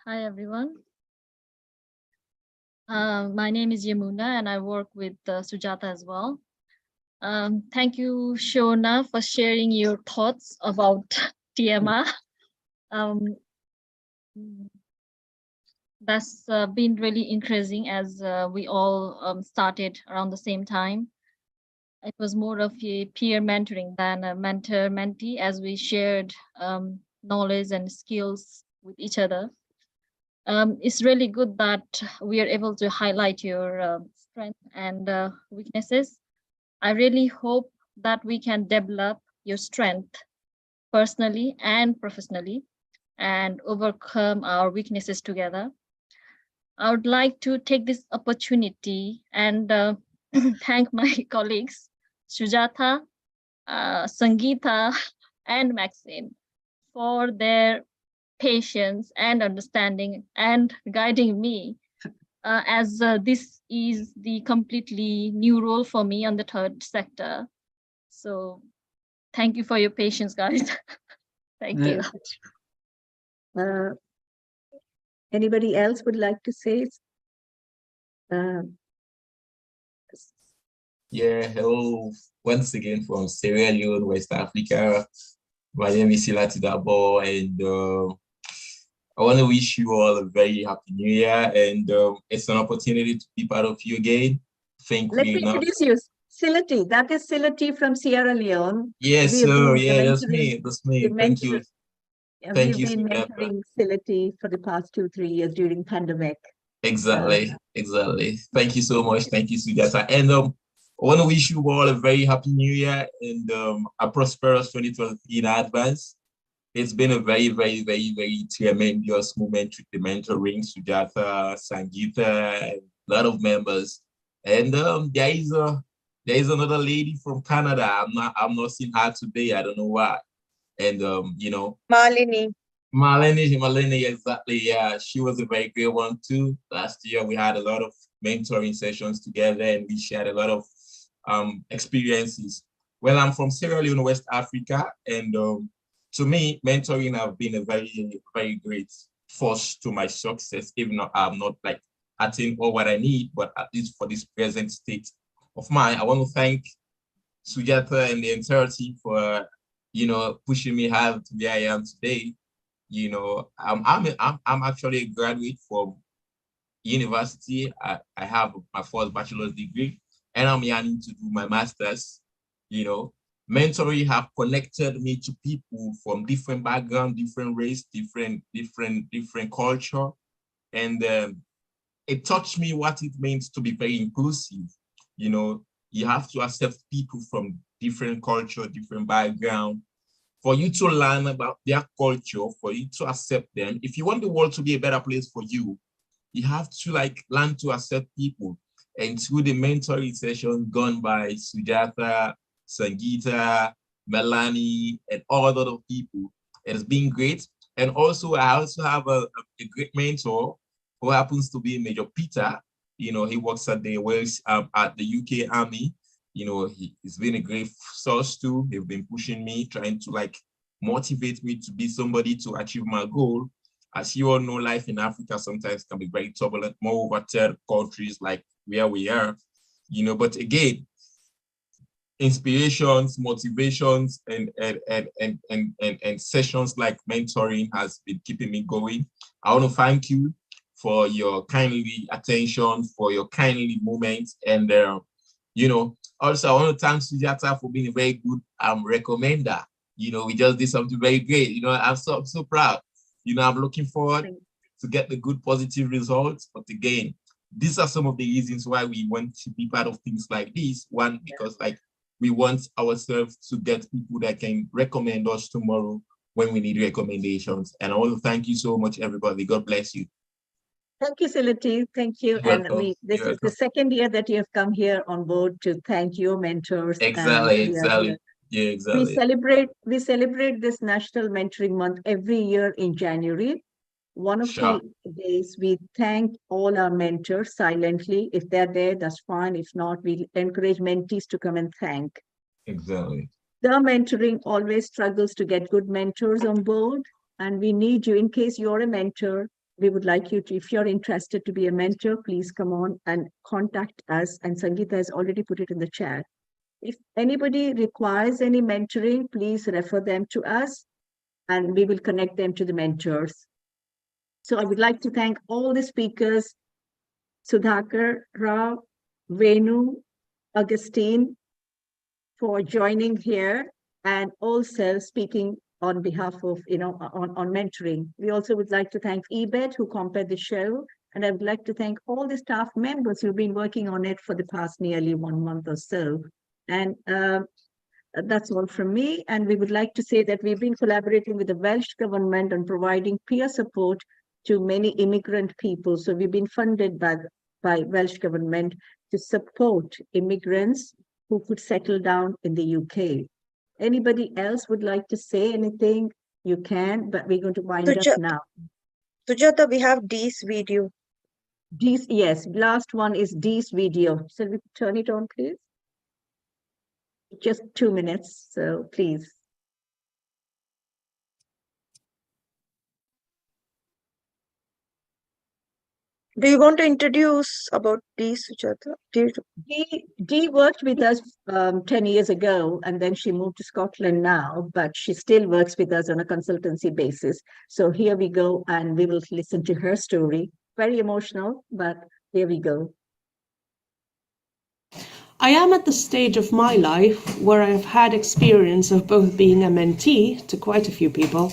Hi, everyone. My name is Yamuna, and I work with Sujata as well. Thank you, Shona, for sharing your thoughts about TMR. That's been really increasing as we all started around the same time. It was more of a peer mentoring than a mentor-mentee, as we shared knowledge and skills with each other. It's really good that we are able to highlight your strengths and weaknesses. I really hope that we can develop your strength personally and professionally and overcome our weaknesses together. I would like to take this opportunity and thank my colleagues, Sujata, Sangeeta, and Maxine, for their patience and understanding and guiding me as this is the completely new role for me on the third sector. So thank you for your patience, guys. Thank you. Anybody else would like to say? Yeah, hello once again from Sierra Leone, West Africa. My name is Silati Dabo, and I want to wish you all a very happy new year, and it's an opportunity to be part of you again. Thank Let you me enough. introduce you. Silati, that is Silati from Sierra Leone. Yes, We have sir. been Yeah, that's mentoring- me. That's me. the Thank you. mentor- Thank We've you, been Sujata. mentoring Silati for the past 2-3 years during pandemic. Exactly. Exactly. Thank you so much. Thank you, Sujata. And I want to wish you all a very happy new year and a prosperous 2023 in advance. It's been a very, very, very, very tremendous moment with the mentoring, Sujata, Sangeeta, and a lot of members. And there is another lady from Canada. I'm not seeing her today. I don't know why. And you know, Malini. Malini, exactly. Yeah, she was a very great one too. Last year we had a lot of mentoring sessions together, and we shared a lot of experiences. Well, I'm from Sierra Leone, West Africa, and to me, mentoring have been a very, very great force to my success. Even though I'm not like attained all what I need, but at least for this present state of mine, I want to thank Sujata and the entire team for pushing me hard to where I am today. You know, I'm actually a graduate from university. I have my first bachelor's degree, and I'm yearning to do my master's. You know, mentoring have connected me to people from different background, different race, different culture, and it taught me what it means to be very inclusive. You know, you have to accept people from different culture, different background, for you to learn about their culture, for you to accept them. If you want the world to be a better place for you, you have to learn to accept people. And through the mentoring session gone by Sujata, Sangeeta, Melanie, and all other people, it has been great. And also, I also have a great mentor who happens to be Major Peter. You know, he works at the Wales at the UK Army. You know, he's been a great source too. He's been pushing me, trying to motivate me to be somebody to achieve my goal. As you all know, life in Africa sometimes can be very turbulent, more over third countries like where we are, you know, but again, inspirations, motivations, and sessions like mentoring has been keeping me going. I want to thank you for your kindly attention, for your kindly moments, and you know, also I want to thank Sujata for being a very good recommender. You know, we just did something very great. You know, I'm so proud. You know, I'm looking forward to get the good positive results. But again, these are some of the reasons why we want to be part of things like this. One, because we want ourselves to get people that can recommend us tomorrow when we need recommendations. And I want to thank you so much, everybody. God bless you. Thank you, Silati. Thank you. You're And welcome. this You're is the second year that you have come here on board to thank your mentors. Exactly, and exactly. Yeah, exactly. We celebrate this National Mentoring Month every year in January. One of the days we thank all our mentors silently. If they're there, that's fine. If not, we encourage mentees to come and thank. Exactly. The mentoring always struggles to get good mentors on board, and we need you. In case you're a mentor, we would like you to, if you're interested to be a mentor, please come on and contact us. And Sangeeta has already put it in the chat. If anybody requires any mentoring, please refer them to us and we will connect them to the mentors. So I would like to thank all the speakers, Sudhakar, Rao, Venu, Augustine, for joining here and also speaking on behalf of, on mentoring. We also would like to thank eBet who compared the show. And I would like to thank all the staff members who've been working on it for the past nearly 1 month or so. And that's all from me. And we would like to say that we've been collaborating with the Welsh government on providing peer support to many immigrant people. So we've been funded by Welsh government to support immigrants who could settle down in the UK. Anybody else would like to say anything? You can, but we're going to wind up now. Sujata, we have Dee's video. Dee's, yes, last one is Dee's video. Shall we turn it on, please? Just 2 minutes, so please. Do you want to introduce about Dee, Sujata? Dee worked with us 10 years ago, and then she moved to Scotland now, but she still works with us on a consultancy basis. So here we go, and we will listen to her story. Very emotional, but here we go. I am at the stage of my life where I've had experience of both being a mentee to quite a few people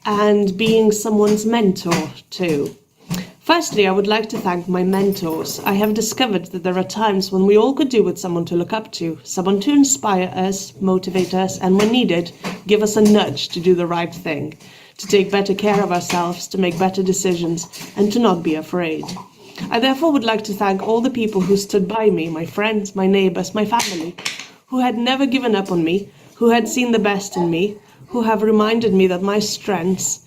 and being someone's mentor too. Firstly, I would like to thank my mentors. I have discovered that there are times when we all could do with someone to look up to, someone to inspire us, motivate us, and when needed, give us a nudge to do the right thing, to take better care of ourselves, to make better decisions, and to not be afraid. I therefore would like to thank all the people who stood by me, my friends, my neighbors, my family, who had never given up on me, who had seen the best in me, who have reminded me that my strengths,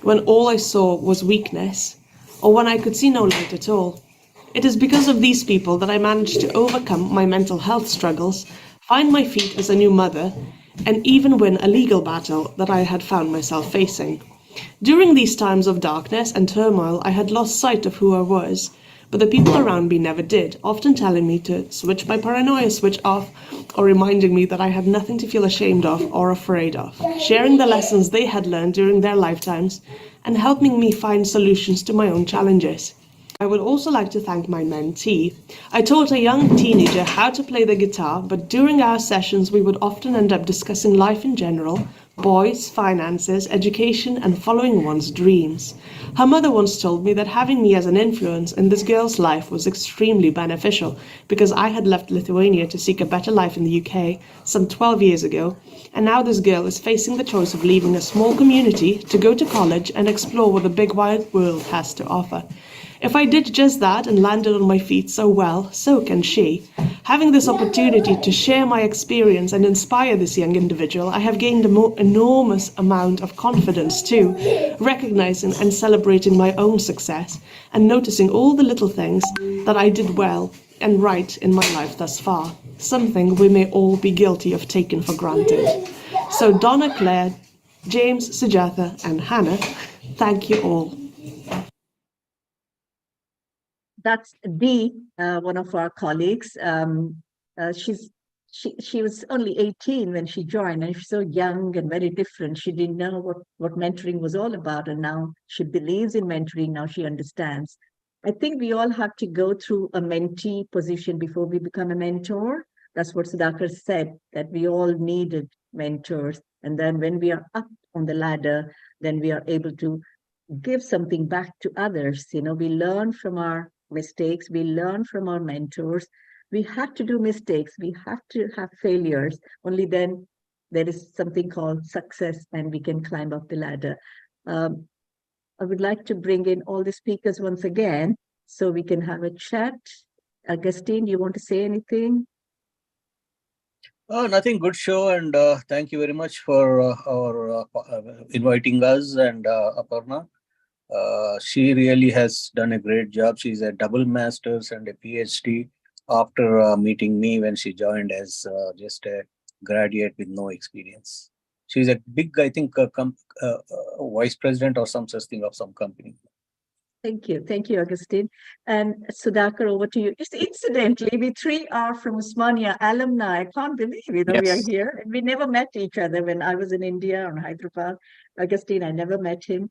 when all I saw was weakness, or when I could see no light at all. It is because of these people that I managed to overcome my mental health struggles, find my feet as a new mother, and even win a legal battle that I had found myself facing. During these times of darkness and turmoil, I had lost sight of who I was, but the people around me never did, often telling me to switch my paranoia switch off or reminding me that I had nothing to feel ashamed of or afraid of, sharing the lessons they had learned during their lifetimes and helping me find solutions to my own challenges. I would also like to thank my mentee. I taught a young teenager how to play the guitar, but during our sessions we would often end up discussing life in general, boys, finances, education, and following one's dreams. Her mother once told me that having me as an influence in this girl's life was extremely beneficial because I had left Lithuania to seek a better life in the UK some 12 years ago, and now this girl is facing the choice of leaving a small community to go to college and explore what the big wide world has to offer. If I did just that and landed on my feet so well, so can she. Having this opportunity to share my experience and inspire this young individual, I have gained an enormous amount of confidence too, recognizing and celebrating my own success and noticing all the little things that I did well and right in my life thus far, something we may all be guilty of taking for granted. So Donna, Claire, James, Sujatha, and Hannah, thank you all. That's Dee, one of our colleagues. She was only 18 when she joined, and she's so young and very different. She didn't know what mentoring was all about, and now she believes in mentoring. Now she understands. I think we all have to go through a mentee position before we become a mentor. That's what Sudhakar said, that we all needed mentors. And then when we are up on the ladder, then we are able to give something back to others. You know, we learn from our mistakes, we learn from our mentors. We have to do mistakes, we have to have failures. Only then there is something called success and we can climb up the ladder. I would like to bring in all the speakers once again so we can have a chat. Augustine, you want to say anything? Nothing, good show, and thank you very much for inviting us and Aparna. She really has done a great job. She's a double master's and a PhD after meeting me when she joined as just a graduate with no experience. She's a big, I think, vice president or some such thing of some company. Thank you, Augustine. And Sudhakar, over to you. Just incidentally, we three are from Osmania, alumni. I can't believe we are here. And we never met each other when I was in India or Hyderabad. Augustine, I never met him.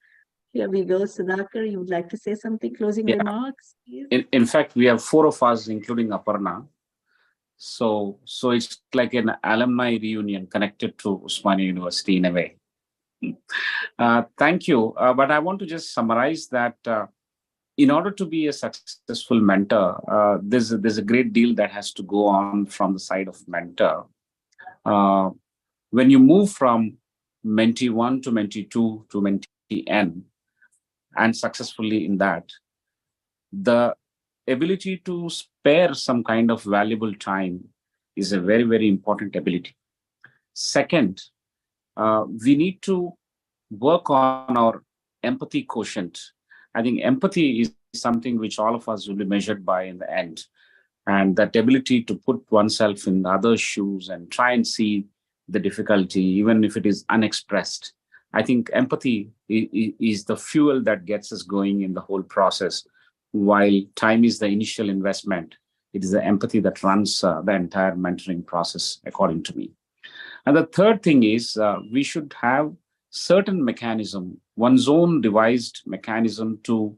Here we go. Sudhakar, you would like to say something, closing remarks, please? In fact, we have 4 of us, including Aparna. So it's like an alumni reunion connected to Osmania University in a way. Thank you. But I want to just summarize that in order to be a successful mentor, there's a great deal that has to go on from the side of mentor. When you move from mentee 1 to mentee 2 to mentee N, and successfully in that, the ability to spare some kind of valuable time is a very, very important ability. Second, we need to work on our empathy quotient. I think empathy is something which all of us will be measured by in the end. And that ability to put oneself in others' shoes and try and see the difficulty, even if it is unexpressed. I think empathy is the fuel that gets us going in the whole process. While time is the initial investment, it is the empathy that runs the entire mentoring process, according to me. And the third thing is we should have certain mechanism, one's own devised mechanism to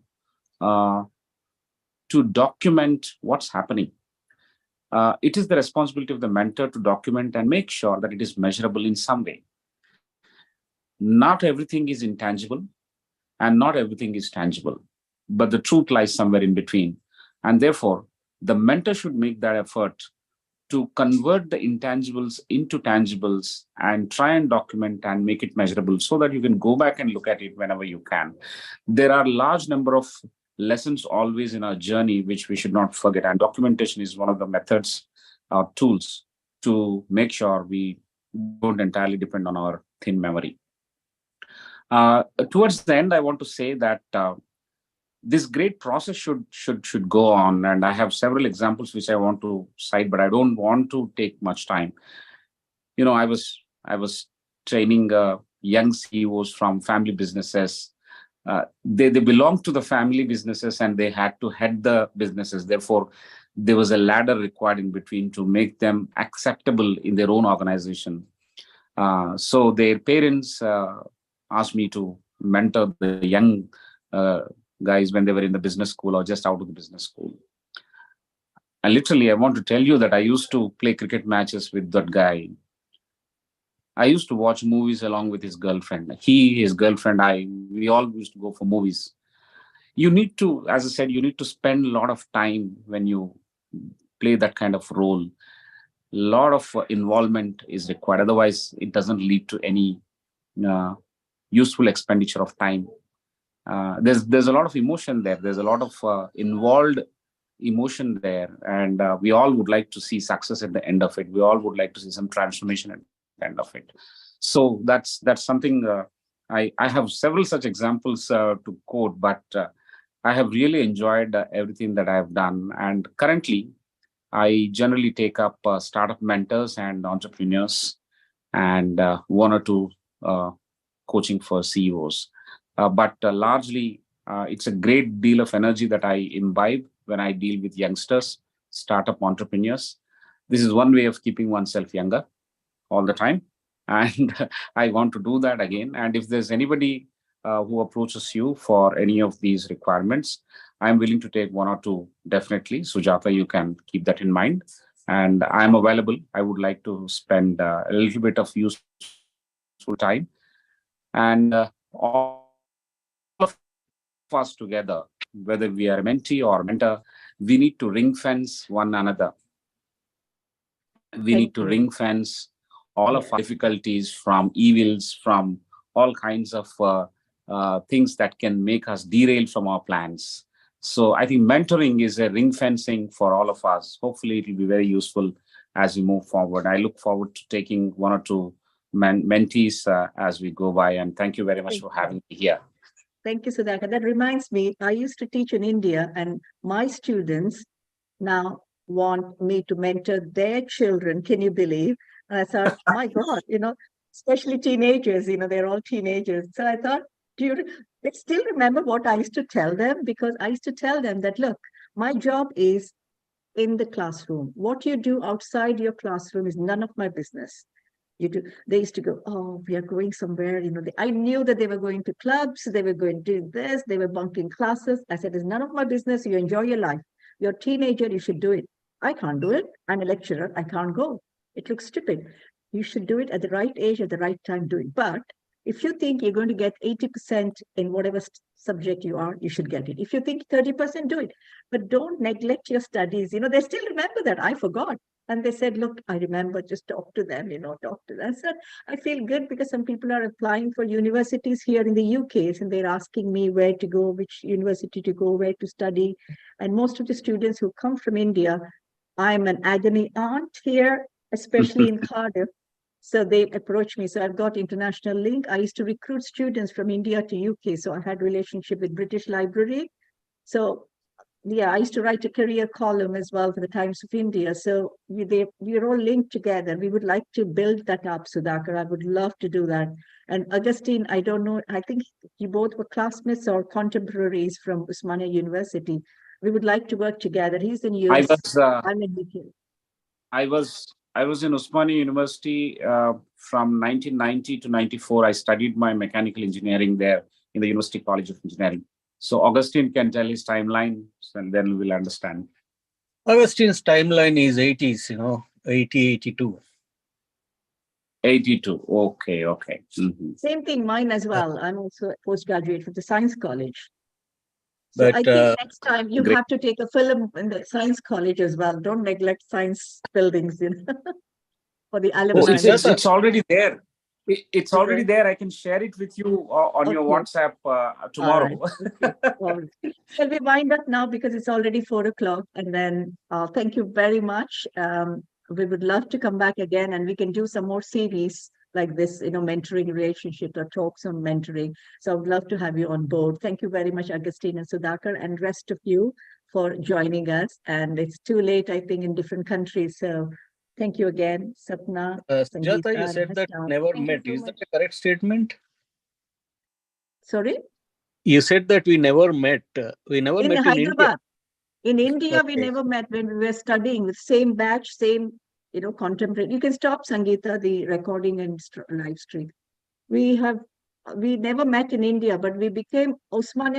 document what's happening. It is the responsibility of the mentor to document and make sure that it is measurable in some way. Not everything is intangible and not everything is tangible, but the truth lies somewhere in between. And therefore, the mentor should make that effort to convert the intangibles into tangibles and try and document and make it measurable so that you can go back and look at it whenever you can. There are a large number of lessons always in our journey, which we should not forget. And documentation is one of the methods or tools to make sure we don't entirely depend on our thin memory. Towards the end, I want to say that this great process should go on. And I have several examples which I want to cite, but I don't want to take much time. You know, I was training young CEOs from family businesses. They belong to the family businesses and they had to head the businesses. Therefore, there was a ladder required in between to make them acceptable in their own organization. So their parents asked me to mentor the young guys when they were in the business school or just out of the business school. And literally, I want to tell you that I used to play cricket matches with that guy. I used to watch movies along with his girlfriend. His girlfriend, we all used to go for movies. You need to, as I said, you need to spend a lot of time when you play that kind of role. A lot of involvement is required. Otherwise, it doesn't lead to any useful expenditure of time. There's a lot of emotion there. There's a lot of involved emotion there. And we all would like to see success at the end of it. We all would like to see some transformation at the end of it. So that's something I have several such examples to quote, but I have really enjoyed everything that I have done. And currently, I generally take up startup mentors and entrepreneurs and one or two coaching for CEOs. But largely, it's a great deal of energy that I imbibe when I deal with youngsters, startup entrepreneurs. This is one way of keeping oneself younger all the time. And I want to do that again. And if there's anybody who approaches you for any of these requirements, I'm willing to take one or two, definitely. Sujata, you can keep that in mind. And I'm available. I would like to spend a little bit of useful time. And all of us together, whether we are a mentee or mentor, we need to ring fence one another. We need to ring fence all of our difficulties, from evils, from all kinds of things that can make us derail from our plans. So I think mentoring is a ring fencing for all of us. Hopefully it will be very useful as we move forward. I look forward to taking one or two mentees as we go by. And thank you very much for having me here. Thank you, Sudhakar. That reminds me, I used to teach in India, and my students now want me to mentor their children. Can you believe? And I thought, my God, especially teenagers, they're all teenagers. So I thought, they still remember what I used to tell them? Because I used to tell them that, look, my job is in the classroom. What you do outside your classroom is none of my business. They used to go, oh, we are going somewhere. I knew that they were going to clubs, they were going to do this, they were bunking classes. I said, it's none of my business. You enjoy your life. You're a teenager, you should do it. I can't do it. I'm a lecturer. I can't go. It looks stupid. You should do it at the right age, at the right time, do it. But if you think you're going to get 80% in whatever subject you are, you should get it. If you think 30%, do it. But don't neglect your studies. They still remember that. I forgot. And they said, look, I remember, just talk to them, talk to them. I said, I feel good because some people are applying for universities here in the UK, and they're asking me where to go, which university to go, where to study. And most of the students who come from India, I'm an agony aunt here, especially in Cardiff. So they approach me. So I've got international link. I used to recruit students from India to UK. So I had relationship with British Library. So I used to write a career column as well for the Times of India. So we're all linked together. We would like to build that up, Sudhakar. I would love to do that. And Augustine, I don't know, I think you both were classmates or contemporaries from Osmania University. We would like to work together. He's in US. I'm in UK. I was in Osmania University from 1990 to 94. I studied my mechanical engineering there in the University College of Engineering. So Augustine can tell his timeline, and then we'll understand. Augustine's timeline is 80s, 80, 82. 82. Okay. Mm-hmm. Same thing, mine as well. I'm also a postgraduate from the Science College. So But I think next time you have to take a film in the Science College as well. Don't neglect science buildings, for the alumni. It's already there. It's already there. I can share it with you on your WhatsApp tomorrow. Right. Okay. Shall we wind up now because it's already 4:00? And then thank you very much. We would love to come back again, and we can do some more series like this, mentoring relationships or talks on mentoring. So I would love to have you on board. Thank you very much, Augustine and Sudhakar, and rest of you for joining us. And it's too late, I think, in different countries. So thank you again, Sapna. Sujata, you said that never met. Is that a correct statement? Sorry? You said that we never met. We never met in India. In India, we never met when we were studying with same batch, same, contemporary. You can stop, Sangeeta, the recording and live stream. We never met in India, but we became Osmania